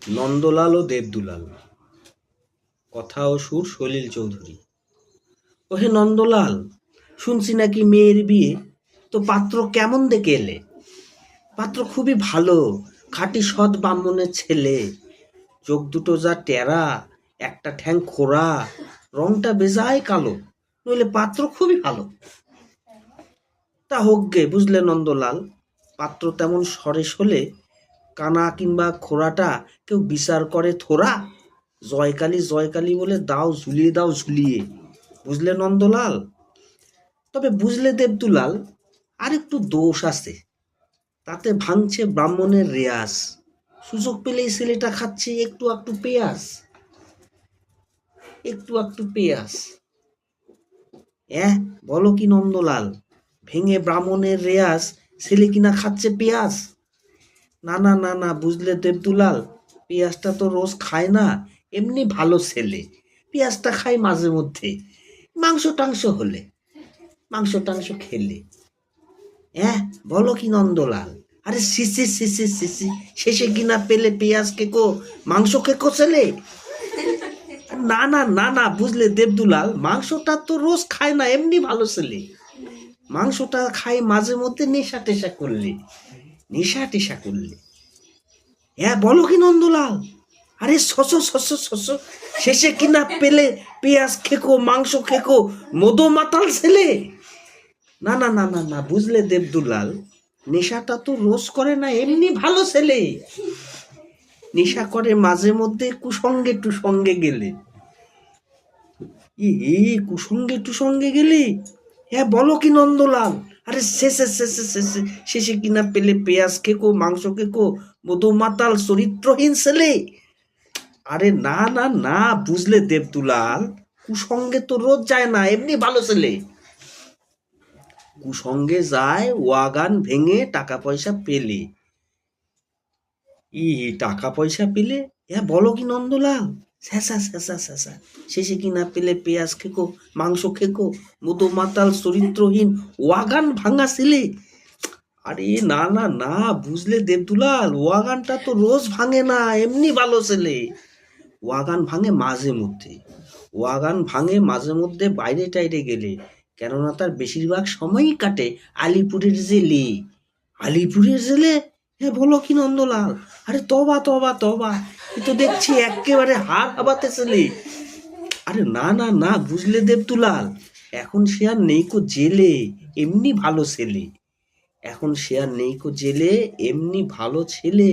নন্দলাল ও দেবদুলাল। কথা ও সুর সলিল চৌধুরী। ওহে নন্দলাল, শুনছি নাকি মেয়ের বিয়ে, তো পাত্র কেমন দেখে এলে? পাত্র খুবই ভালো, খাঁটি সৎ ব্রাহ্মণের ছেলে। চোখ দুটো যা টেরা, একটা ঠ্যাং খোড়া, রংটা বেজায় কালো, নইলে পাত্র খুবই ভালো। তা হোক গে, বুঝলে নন্দলাল, পাত্র তেমন সরেস হলে কানা কিংবা খোড়াটা কেউ বিচার করে থোড়া? জয়কালী জয়কালী বলে দাও ঝুলিয়ে, বুঝলে নন্দলাল। তবে বুঝলে দেবদুলাল, আর একটু দোষ আছে, তাতে ভাঙছে ব্রাহ্মণের রেয়াস। সুযোগ পেলেই ছেলেটা খাচ্ছে একটু একটু পেঁয়াজ। বলো কি নন্দলাল, ভেঙে ব্রাহ্মণের রেয়াস, ছেলে কিনা খাচ্ছে পেঁয়াজ? না না না না, বুঝলে দেবদুলাল, পেঁয়াজটা তো রোজ খায় না, এমনি ভালো ছেলে। পেঁয়াজটা খায় মাঝে মধ্যে, মাংস টাংস খেলে। বলো কি নন্দলাল, আরে সিসি শেষে কিনা পেলে পেঁয়াজ কেকো মাংস কেকো ছেলে? না না না না, বুঝলে দেবদুলাল, মাংসটা তো রোজ খায় না, এমনি ভালো ছেলে। মাংসটা খায় মাঝে মধ্যে নেশা টেশা করলে। বলো কি নন্দলাল, আরে শেষে কিনা পেলে পেঁয়াজ খেকো মাংস খেকো মদো মাতাল ছেলে? না না না না না, বুঝলে দেবদুলাল, নেশাটা তো রোজ করে না, এমনি ভালো ছেলে। নেশা করে মাঝে মধ্যে কুসঙ্গে গেলে। কুসঙ্গে টুসঙ্গে গেলে? বলো কি নন্দলাল, আরে শেষে কিনা পেলে পেঁয়াজ খেকো মাংস খেকো মধু মাতাল চরিত্রহীন ছেলে? আরে না না না, বুঝলে দেবদুলাল, কুসঙ্গে তো রোজ যায় না, এমনি ভালো ছেলে। কুসঙ্গে যায় ওয়াগান ভেঙে টাকা পয়সা পেলে। টাকা পয়সা পেলে? বলো কি নন্দলাল, শেষে কিনা পেলে পেঁয়াজ খেকো মাংস খেকো মধু মাতাল চরিত্রহীন ওয়াগান ভাঙা ছেলে? আরে না না না, বুঝলে দেবদুলাল, ওয়াগানটা তো রোজ ভাঙে না, এমনি ভালো ছেলে। ওয়াগান ভাঙে মাঝে মধ্যে বাইরে টাইরে গেলে, কেননা তার বেশিরভাগ সময়ই কাটে আলিপুরের জেলে। বলো কি নন্দলাল, আরে তবা, এ তো দেখছি একেবারে হাড় হাবাতে ছেলে। আরে না না না, বুঝলে দেবদুলাল, এখন সে আর নেই কো জেলে, এমনি ভালো ছেলে।